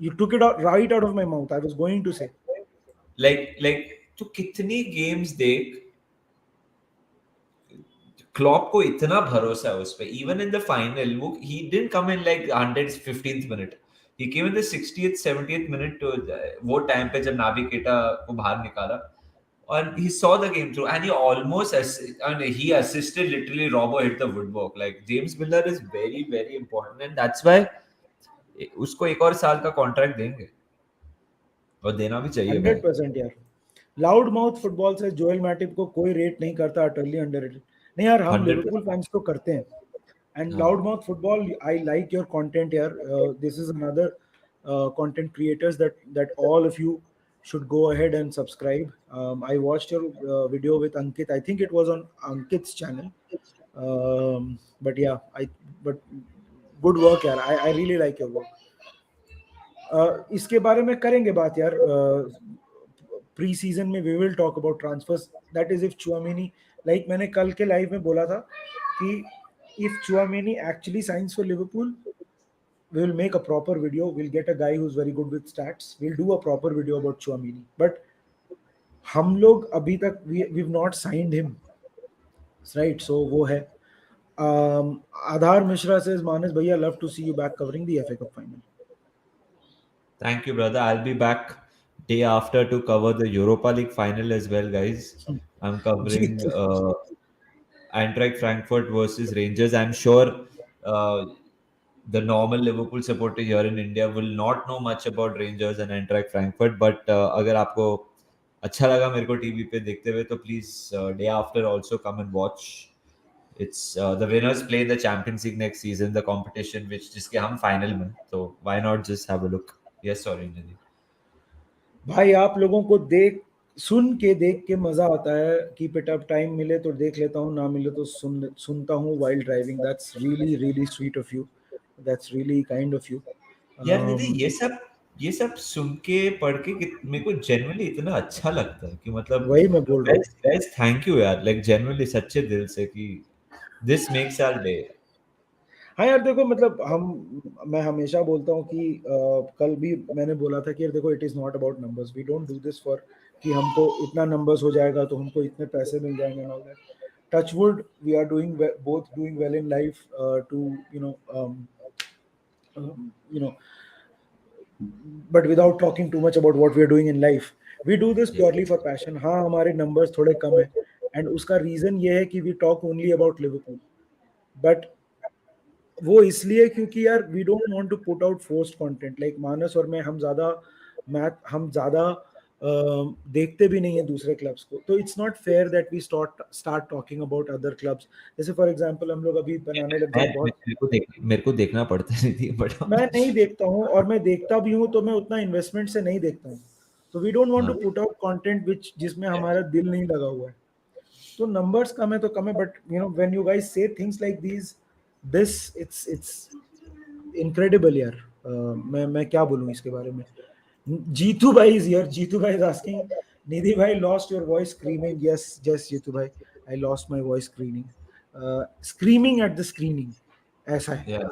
you took it out right out of my mouth. I was going to say. like तो कितनी games देख, Klopp को इतना भरोसा है उस पे. इवन इन द फाइनल वो he didn't come in like 115th minute. He came in the 60th 70th minute. वो टाइम पे जब नाबी केटा को बाहर निकाला, and he saw the game through, and he almost and he assisted literally Robbo hit the woodwork. Like James Miller is very very important, and that's why उसको एक और साल का कॉन्ट्रैक्ट देंगे, और देना भी चाहिए भाई. 100% यार. लाउड माउथ फुटबॉल से जोएल मैटिप को कोई रेट नहीं करता. Utterly underrated. नहीं यार, हम लिवरपूल 100%. फैंस तो करते हैं. And हाँ. loudmouth football, I like your content here. This is another content creators that all of you should go ahead and subscribe. I watched your video with Ankit. I think it was on Ankit's channel. But yeah, but good work, yeah. I really like your work. इसके बारे में करेंगे बात यार, pre season में we will talk about transfers, that is if Tchouameni, like मैंने कल के लाइव में बोला था कि if Tchouameni actually signs for Liverpool, we will make a proper video, we'll get a guy who's very good with stats, we'll do a proper video about Chouamini, but हम लोग अभी तक we've not signed him, right? So वो है। आधार Mishra says मानस भैया love to see you back covering the FA Cup final। Thank you, brother. I'll be back day after to cover the Europa League final as well, guys. I'm covering Jeet Eintracht Frankfurt versus Rangers. I'm sure the normal Liverpool supporter here in India will not know much about Rangers and Eintracht Frankfurt, but अगर आपको अच्छा लगा मेरे को TV पे देखते हुए तो please day after also come and watch. It's the winners play the Champions League next season, the competition which जिसके हम फाइनल में, तो why not just have a look. Yes sorry जी। भाई आप लोगों को सुन के देख के मजा आता है, कीप इट अप, टाइम मिले तो देख लेता हूँ, ना मिले तो सुनता हूँ while driving, that's really really sweet of you, that's really kind of you. यार निधि ये सब सुन के पढ़ के मेरे को जेन्युइनली इतना अच्छा लगता है कि मतलब वही मैं बोल रहा हूँ। गाइस थैंक यू यार, लाइक जेन्युइनली सच्चे दिल से कि दिस मेक्स आवर डे। हाँ यार देखो, मतलब मैं हमेशा बोलता हूँ कि कल भी मैंने बोला था कि यार देखो, it is not about numbers, we don't do this for कि हमको इतना नंबर्स हो जाएगा तो हमको इतने पैसे मिल जाएंगे and all that. Touch wood, we are doing both doing well in life, to you know you know but without talking too much about what we are doing in life, we do this purely for passion। हाँ हमारे numbers थोड़े कम है and उसका reason ये है कि we talk only about Liverpool, but वो इसलिए क्योंकि यार we don't want to put out forced content, like Manas और मैं, हम ज्यादा देखते भी नहीं है दूसरे क्लब्स को, तो it's not fair that we start talking about other clubs. जैसे फॉर एग्जांपल हम लोग अभी बनाने लग गए बहुत। मेरे को देखना पड़ता नहीं थी बट मैं नहीं देखता हूँ, और मैं देखता भी हूँ तो मैं उतना इन्वेस्टमेंट से नहीं देखता हूँ, तो वी डोंट वांट टू हाँ पुट आउट कंटेंट विच जिसमें हमारा दिल नहीं लगा हुआ है। तो नंबर्स कम है तो कम है, बट व्हेन यू गाइस से things like this it's incredible यार। मैं क्या बोलूं इसके बारे में। जीतू भाई इज हियर, जीतू भाई इज आस्किंग, निधि भाई lost your voice screaming, yes yes Jeetu भाई, I lost my voice screaming at the screening, ऐसा है। यार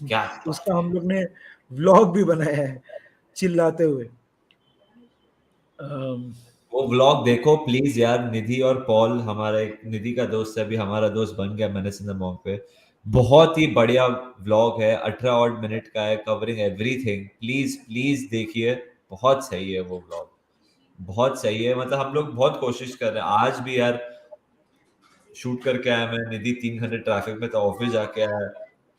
क्या बात उसका हम लोग ने व्लॉग भी बनाया है चिल्लाते हुए। अम, वो व्लॉग देखो प्लीज यार। निधि और पॉल, हमारा एक निधि का दोस्त है, अभी हमारा दोस्त बन गया मैनेस इन द मॉन्क पे। बहुत ही बढ़िया व्लॉग है, 18 ऑड मिनट का है, कवरिंग एवरीथिंग। प्लीज प्लीज देखिए, बहुत सही है वो व्लॉग, बहुत सही है। मतलब हम लोग बहुत कोशिश कर रहे हैं। आज भी यार शूट करके आया मैं, निधि 3 घंटे ट्रैफिक में था, ऑफिस जाके आया,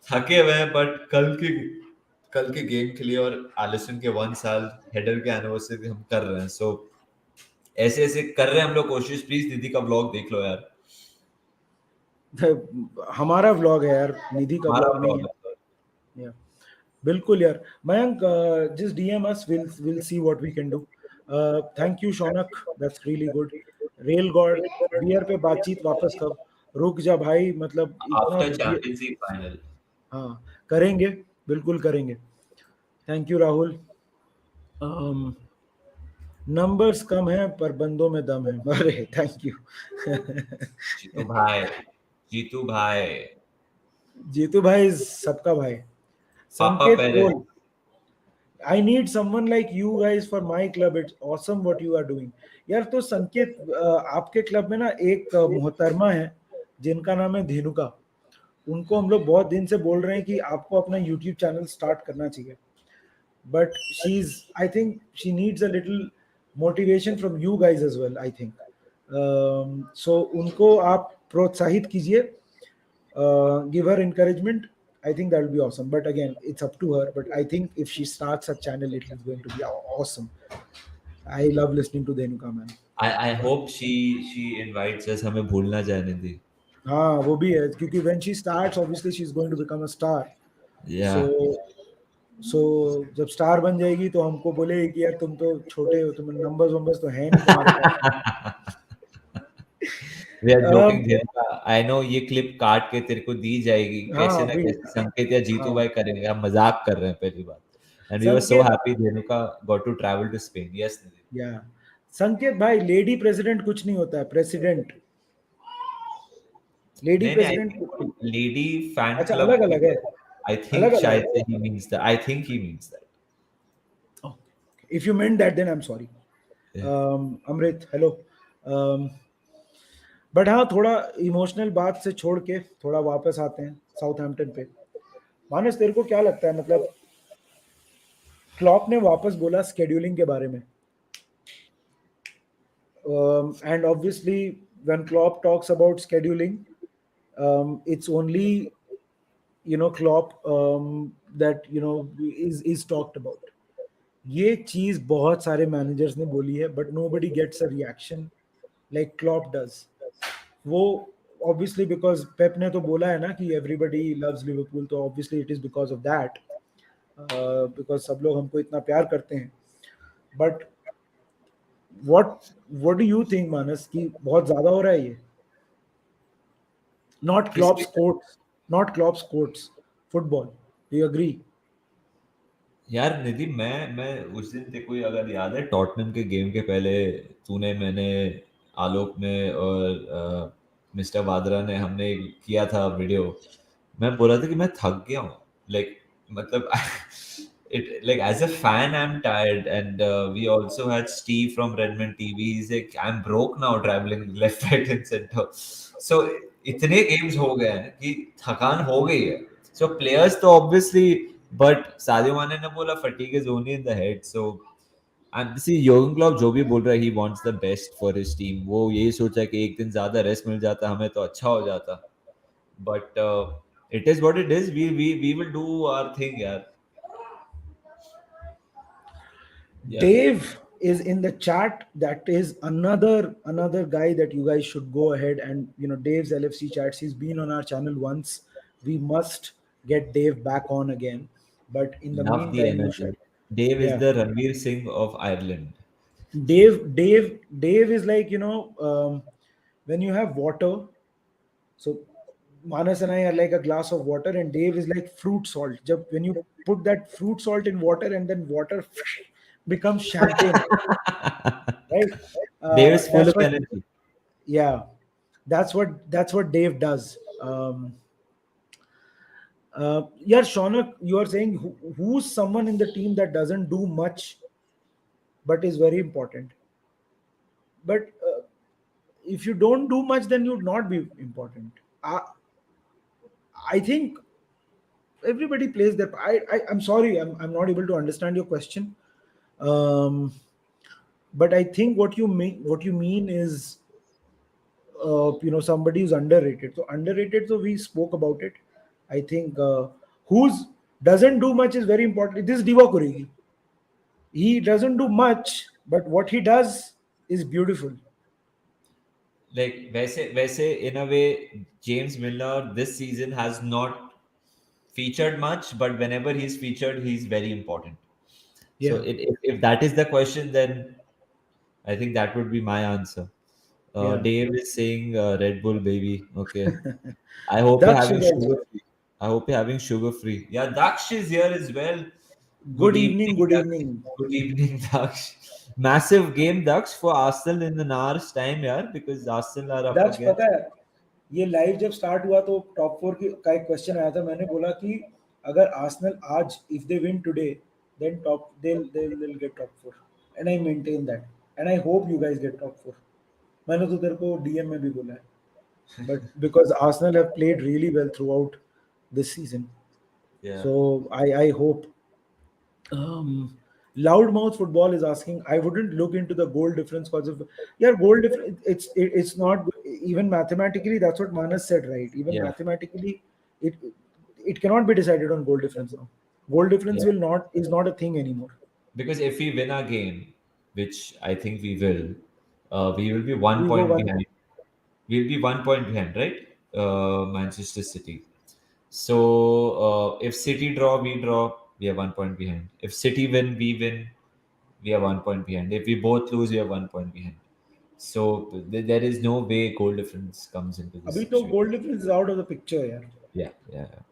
थके हुए हैं, बट कल के गेम के लिए और एलिसन के 1 साल हेडर के एनिवर्सरी हम कर रहे हैं। सो ऐसे ऐसे कर रहे हैं हम लोग कोशिश। प्लीज दीदी का ब्लॉग देख लो यार, हमारा व्लॉग है यार, निधि का हमारा व्लॉग नहीं ब्लॉग है। है। Yeah. बिल्कुल यार। Mayank, just DM us, we'll see what we can do। Thank you Shaunak, that's really good. रेल गॉड, बियर पे बातचीत वापस कब? रुक जा भाई, मतलब इतना आफ्टर चैंपियंस लीग फाइनल। हाँ करेंगे, बिल्कुल करेंगे। Thank you Rahul. नंबर्स कम है पर बंदों में दम है, अरे थैंक यू। जीतू भाई, जीतू भाई, जीतू भाई सबका भाई। पापा संकेत पहले। पोल, I need someone like you guys for my club. It's awesome what you are doing। यार तो संकेत, आपके क्लब में ना एक मोहतरमा है जिनका नाम है धेनुका, उनको हम लोग बहुत दिन से बोल रहे हैं कि आपको अपना यूट्यूब चैनल स्टार्ट करना चाहिए, but she is, I think she needs a little motivation from you guys as well, I think. So उनको आप प्रोत्साहित कीजिए, give her encouragement। I think that will be awesome, but again it's up to her, but I think if she starts a channel it is going to be awesome। I love listening to Denuka man। I hope she invites us, हमें भूल ना जाने दी। हाँ वो भी है, क्योंकि when she starts obviously she is going to become a star। या so so जब स्टार बन जाएगी तो हमको बोलेगी कि यार तुम तो छोटे हो, तुम नंबर्स वंबर्स तो है नहीं तुम्हारे पास। We are um, joking Dhenuka, I know ये क्लिप काट के तेरे को दी जाएगी, हाँ कैसे ना अभी, कैसे संकेत या जीतू हाँ भाई करेंगे, हम मजाक कर रहे हैं पहली बात। And we were so संकेत, happy Dhenuka got to travel to Spain. Yes, Nidhi. या संकेत भाई, लेडी प्रेसिडेंट कुछ नहीं होता है, प्रेसिडेंट, लेडी नहीं नहीं, I president. Think lady fan अच्छा, क्लब, अलग अलग है, आई थिंक अलग अलग शायद है। से he means that, I think he means if you meant that then I am sorry. That. Amrit, hello. But हाँ, थोड़ा इमोशनल बात से छोड़ के थोड़ा वापस आते हैं साउथहैम्पटन पे। मानस, तेरे को क्या लगता है, मतलब क्लॉप ने वापस बोला स्केड्यूलिंग के बारे में, and obviously when Klopp talks about scheduling, it's only, Klopp, that is talked about. ये चीज बहुत सारे मैनेजर्स ने बोली है, but nobody gets a reaction like Klopp does. वो ऑब्वियसली बिकॉज पेप ने तो बोला है ना कि एवरीबडी लव्स लिवरपूल, तो obviously it is because of that, because सब लोग हमको इतना प्यार करते हैं। But what what do you think Manas, कि बहुत ज्यादा हो रहा है ये? नॉट किसके? Klopp's quotes, not Klopp's quotes, football, do you agree? यार निधि, मैं उस दिन, तेरे को अगर याद है टॉटनम के गेम के पहले, मैंने आलोक ने और मिस्टर वादरा ने, हमने किया था वीडियो। मैं बोला था कि मैं थक गया हूँ, लाइक मतलब it, like as a fan I'm tired, and we also had Steve from Redmond TV. He's like, I'm broke now traveling left, right and center. So इतने गेम्स हो गए हैं कि थकान हो गई है। So players तो obviously, but सादियो माने ने बोला fatigue is only in the head. So and see, Jurgen Klopp जो भी बोल रहा है, he wants the best for his team. वो यही सोचा है कि एक दिन ज्यादा रेस्ट मिल जाता हमें तो अच्छा हो जाता। But it is what it is. We will do our thing, यार। Yeah. Dave is in the chat. That is another guy that you guys should go ahead and, Dave's LFC chats. He's been on our channel once. We must get Dave back on again. But in the Love the meantime, you should, energy. Dave is yeah. the Ranveer Singh of Ireland. Dave is like, when you have water. So Manas and I are like a glass of water, and Dave is like fruit salt. When you put that fruit salt in water, and then water becomes champagne, right? Dave is full That's of what, energy. yeah, that's what Dave does. Yeah, Shaunak, you are saying who's someone in the team that doesn't do much but is very important. But if you don't do much, then you'd not be important. I think everybody plays their. I'm sorry, I'm not able to understand your question. Um, but I think what you mean is, somebody who's underrated. So underrated. So we spoke about it. I think who's doesn't do much is very important. This is Diva Kurigi. He doesn't do much, but what he does is beautiful. Like वैसे in a way, James Milner this season has not featured much, but whenever he's featured, he's very important. So Yeah, if that is the question, then I think that would be my answer. yeah. Dave is saying Red Bull baby. Okay. I hope you're Daksh having is also. sugar free. I hope you're having sugar free. Yeah, Daksh is here as well. Good Good evening. evening, Good Daksh. evening. Good evening, Daksh. Massive game, Daksh, for Arsenal in an hour's time, yeah, because Arsenal are up दक्ष, पता against. है, ये live जब start हुआ तो top four की का एक question आया था। मैंने बोला कि अगर आर्सेनल आज, if they win today, then top they'll get top four, and I maintain that, and I hope you guys get top four. मैंने तो तेरे को डीएम में भी बोला है, but because Arsenal have played really well throughout this season, Yeah. so I hope. um, Loudmouth football is asking. I wouldn't look into the goal difference because of, yeah, goal difference. It's not even mathematically. That's what Manas said, right? Even Yeah. mathematically, it it cannot be decided on goal difference now. Goal difference Yeah. will not is not a thing anymore. Because if we win our game, which I think we will be one We go point one. behind. We'll be 1 point behind, right? Manchester City. So if City draw, we draw, we are 1 point behind. If City win, we win, we are 1 point behind. If we both lose, we are 1 point behind. So there is no way goal difference comes into this अभी तो situation. goal difference is out of the picture, यार. Yeah, yeah, yeah.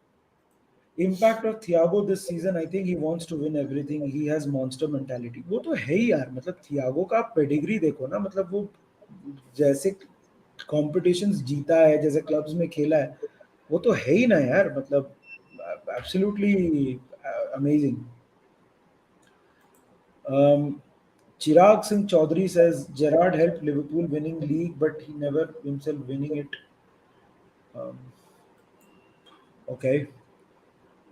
Impact of Thiago this season, I think he wants to win everything, he has monster mentality. वो तो है ही यार, मतलब Thiago का pedigree देखो ना, मतलब वो जैसे कॉम्पिटिशन्स जीता है, जैसे क्लब्स में खेला है, वो तो है ही ना यार, मतलब absolutely amazing. Chirag Singh Chaudhary says Gerrard helped Liverpool winning league, but he never himself winning it. Um, okay.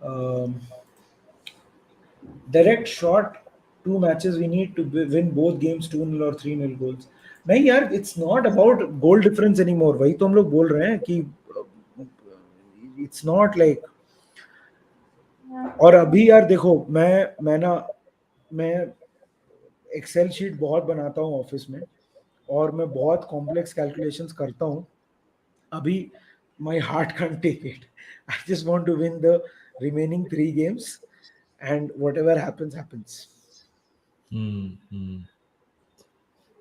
Um, Direct shot, two matches we need to win both games 2-0 or 3-0 goals. नहीं यार, it's not about goal difference anymore. वही तो हम लोग बोल रहे हैं कि it's not like। और अभी यार देखो, मैं एक्सेल शीट बहुत बनाता हूँ ऑफिस में, और मैं बहुत कॉम्प्लेक्स कैलकुलेशंस करता हूँ। अभी my heart can't take it. I just want to win the remaining three games, and whatever happens happens. Hmm.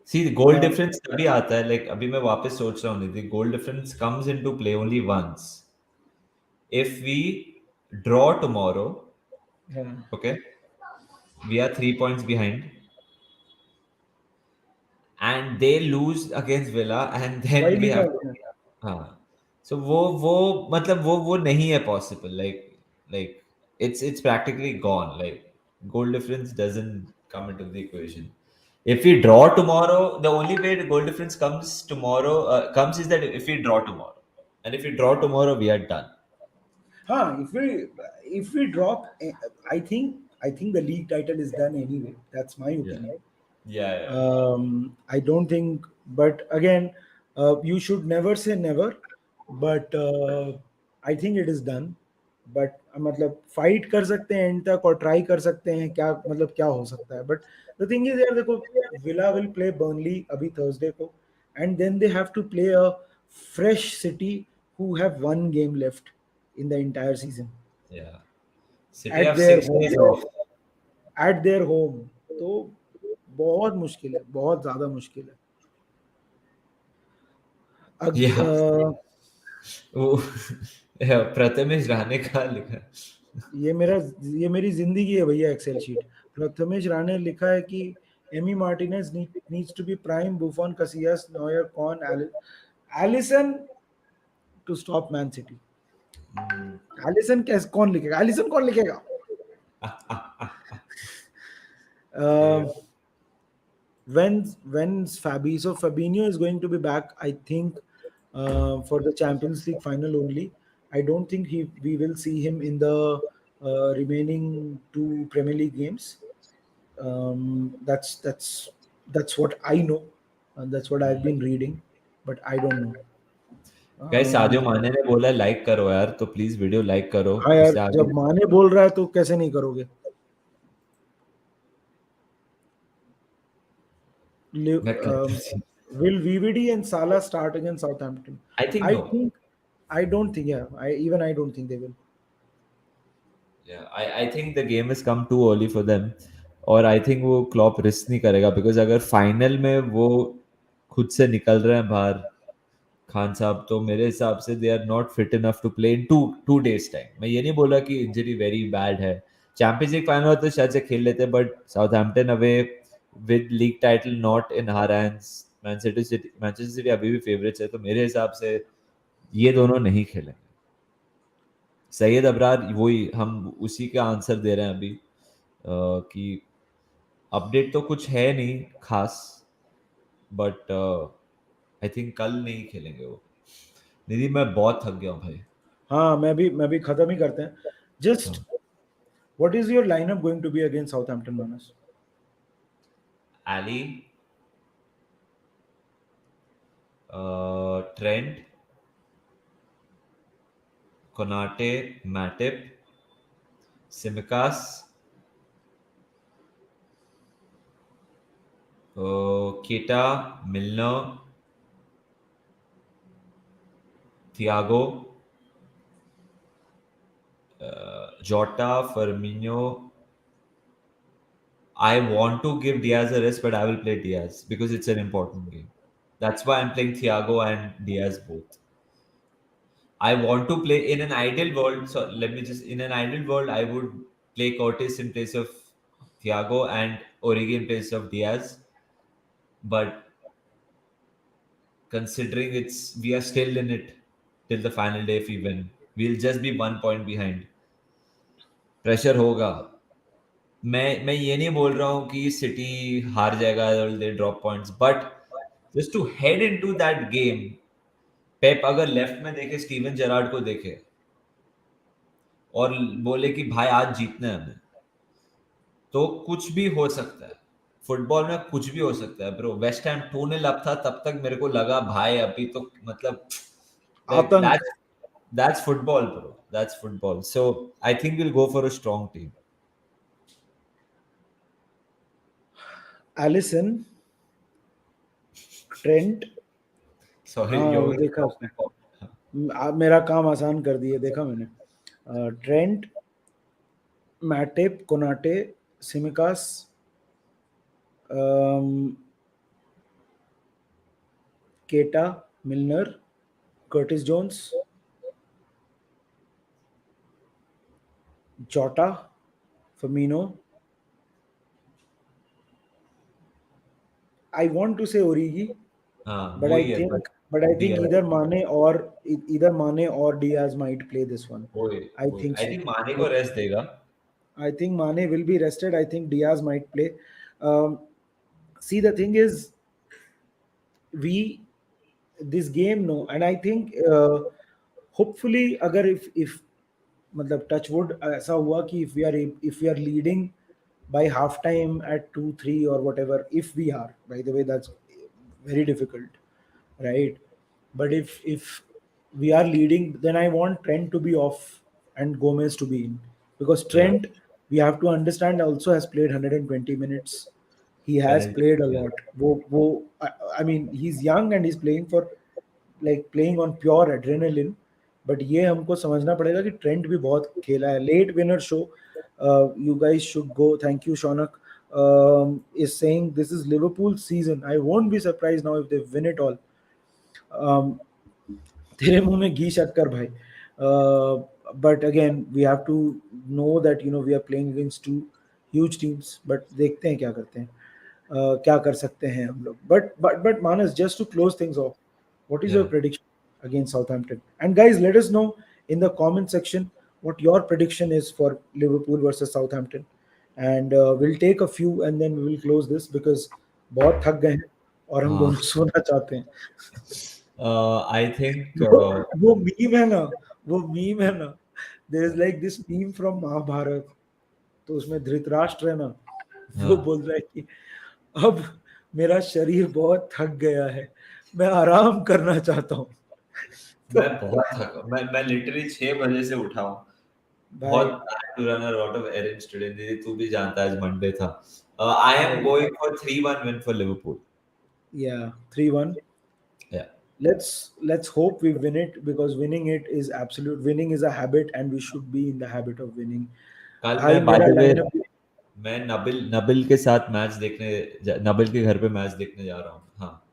See goal Um, difference तभी आता है, लाइक अभी मैं वापस सोच रहा हूँ, Nidhi, goal difference comes into play only once if we draw tomorrow, yeah. Okay, we are 3 points behind and they lose against Villa and then वही वी लिखा हैव है टू, उसमें। हाँ, सो वो मतलब वो नहीं है possible, like it's practically gone, like goal difference doesn't come into the equation. If we draw tomorrow, the only way the goal difference comes is that if we draw tomorrow, and if we draw tomorrow, we are done. हाँ, if we drop, I think the league title is done anyway. That's my Yeah, opinion. yeah. I don't think, but again, you should never say never. But I think it is done. But मतलब fight कर सकते हैं and तक, और try कर सकते हैं, क्या मतलब क्या हो सकता है। बट द थिंग इज यार देखो, विला विल प्ले बर्नली अभी थर्सडे को, and then they have to play a fresh City who have one game left in the entire season, Yeah. City at have their 6 days होम, off. At their home. तो बहुत मुश्किल है, बहुत ज्यादा मुश्किल है। Yeah. अ, वो प्रथमेश राणे का लिखा। ये मेरा ये मेरी जिंदगी है भैया, एक्सेल शीट। प्रथमेश राणे लिखा है कि Emi Martinez needs to be prime, Buffon, Casillas, Neuer, Kahn, Alisson to stop Man City. Alisson कैसे, कौन लिखेगा एलिसन, कौन लिखेगा? Yeah. When's Fabi? So Fabinho is going to be back, I think, for the Champions League final only. I don't think we will see him in the remaining two Premier League games. That's what I know, and that's what I've been reading, but I don't know. Guys, Sadio Um, माने ने बोला like करो यार, तो please video like करो, हाँ यार, उससे आगे। जब माने बोल रहा है तो कैसे नहीं करोगे? मैं करता um, हूँ। will VVD and Salah start against Southampton? I think I no. think I don't think, yeah. I don't think they will. Yeah, I think the game has come too early for them, और I think वो Klopp risk नहीं करेगा, because अगर final में वो खुद से निकल रहे हैं बाहर, खान साहब, तो मेरे हिसाब से they are not fit enough to play in two days time. मैं ये नहीं बोला कि इंजरी वेरी बैड है, चैंपियंस लीग फाइनल होता तो शायद से खेल लेते, but Southampton away with league title not in her hands, Manchester City अभी भी फेवरेट्स है, तो मेरे हिसाब से ये दोनों नहीं खेलेंगे। सैयद अबरार, वही हम उसी का आंसर दे रहे हैं अभी, कि अपडेट तो कुछ है नहीं खास, बट आई थिंक कल नहीं खेलेंगे वो। निधि, मैं बहुत थक गया हूँ भाई। हाँ, मैं भी खत्म ही करते हैं। Just हाँ। what is your lineup going to be against Southampton, Manas? Ali, Trent, Konate, Matip, Tsimikas, Keita, Milner, Thiago, Jota, Firmino. I want to give Diaz a rest, but I will play Diaz because it's an important game. That's why I'm playing Thiago and Diaz both. I want to play in an ideal world. So let me just, in an ideal world, I would play Curtis in place of Thiago and Origi in place of Diaz. But considering we are still in it till the final day, if we win, we'll just be 1 point behind. Pressure होगा. मैं ये नहीं बोल रहा हूँ कि city हार जाएगा और they drop points, but just to head into that game, Pep अगर लेफ्ट में देखे, स्टीवन जेरार्ड को देखे और बोले कि भाई आज जीतना है हमें, तो कुछ भी हो सकता है. फुटबॉल में कुछ भी हो सकता है ब्रो. वेस्ट हैम 2-0 अप था, तब तक मेरे को लगा भाई अभी तो मतलब आतंक. that's football bro, that's football. So I think we'll go for a strong team. Alisson, Trent. Sorry, हाँ you're वो going to देखा talk उसने. about. मेरा काम आसान कर दिए, देखा मैंने. ट्रेंट, मैटिप, कोनाटे, सिमिकास, केटा, मिलनर, कर्टिस जोन्स, जोटा, फमीनो. I want to say Origi, हाँ but वो I ही है, think but but I think Diaz, either Mane or Diaz might play this one. I वो think I so. think माने I को rest देगा. I think Mane will be rested. I think Diaz might play. Um, See, the thing is, we this game no, and I think hopefully, अगर if मतलब touch wood ऐसा हुआ कि if we are leading by half time at 2-3 or whatever, if we are, by the way, that's very difficult, right? But if we are leading, then I want Trent to be off and Gomez to be in, because Yeah, Trent, we have to understand, also has played 120 minutes. He has penalty. played a Yeah, lot. I mean, he's young and he's playing for, like, playing on pure adrenaline. But ये हमको समझना पड़ेगा कि Trent भी बहुत खेला है. Let winner show, you guys should go. Thank you Shaunak is saying this is Liverpool season. I won't be surprised now if they win it all. um, तेरे मुंह में घी शक्कर भाई. But again, we have to know that we are playing against two huge teams. But देखते हैं क्या करते हैं, क्या कर सकते हैं हम लोग. But Manas, just to close things off, what is your yeah. prediction against Southampton? And guys, let us know in the comment section what your prediction is for Liverpool versus Southampton. And we'll take a few and then we will close this, because बहुत थक गए हैं और हम हाँ. दोनों सोना चाहते हैं. I think वो मीम है ना, वो मीम है ना, there is like this meme from Mahabharat. तो उसमें धृतराष्ट्र है ना, वो हाँ. बोल रहा है कि अब मेरा शरीर बहुत थक गया है, मैं आराम करना चाहता हूँ. तो मैं लिटरली 6 बजे से उठा हूँ. भाई, बहुत to run a lot of errands today. दीदी तू भी जानता है आज मंडे था. आई एम भाई, going for 3-1 win for Liverpool. Yeah 3-1. या. Let's hope we win it, because winning it is absolute. Winning is a habit and we should be in the habit of winning. कल भाई मैं bye मेरा the way, lineup. मैं नबिल नबिल के साथ match Nabil के घर पे मैच देखने जा रहा हूँ. हाँ.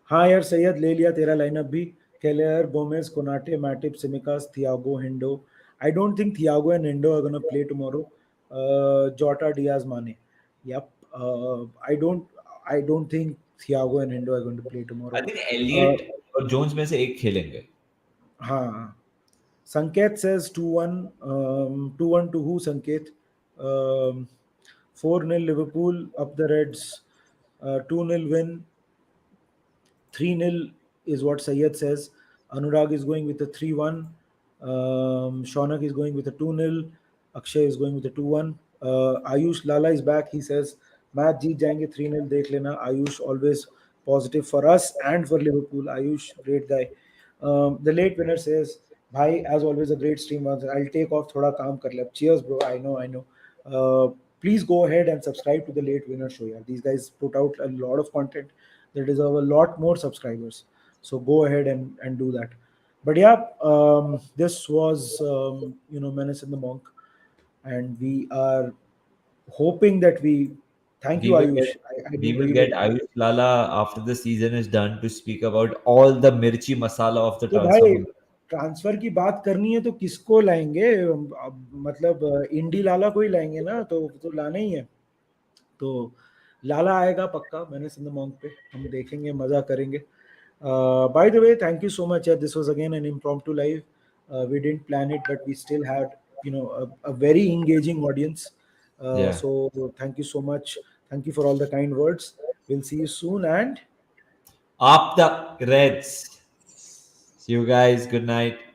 हाँ यार, सैयद ले लिया तेरा लाइनअप भी. Kelleher, Gomez, Konate, Matip, Tsimikas, Thiago, Hendo. I don't think Thiago and Hendo are gonna play tomorrow. Jota, Diaz, Mane. Yep. I don't think Thiago and Hendo are going to play I tomorrow. Think Uh, Elliott और Jones में से एक खेलेंगे. हाँ. Sanket says 2-1. 2-1 to who, Sanket? 4-0 Liverpool, up the Reds. 2-0 win. 3-0 is what Sayed says. Anurag is going with a 3-1. Shaunak is going with a 2-0. Akshay is going with a 2-1. Ayush Lala is back. He says, match जीत जाएंगे 3-0, देख लेना. Ayush always positive for us and for Liverpool. Ayush, great guy. The late winner says, भाई as always a great stream. I'll take off, थोड़ा काम कर ले. Cheers bro. I know. Please go ahead and subscribe to the late winner show. Yeah, these guys put out a lot of content. They deserve a lot more subscribers. So go ahead and do that. But yeah, this was Menace and the Monk, and we are hoping that we. Thank We you, will Ayush. get I we didn't will read get it. Ayush Lala after the season is done to speak about all the mirchi masala of the तो transfer भाई, market. Transfer की बात करनी है तो किसको लाएंगे? मतलब इंडी लाला को ही लाएंगे ना, तो लाना ही है। तो लाला आएगा पक्का, मैंने सिंध मॉन्क पे, हम देखेंगे, मजा करेंगे। By the way, thank you so much. Yeah, this was again an impromptu live. We didn't plan it, but we still had, a very engaging audience. Yeah. So thank you so much. Thank you for all the kind words. We'll see you soon, and Up the Reds. See you guys. Good night.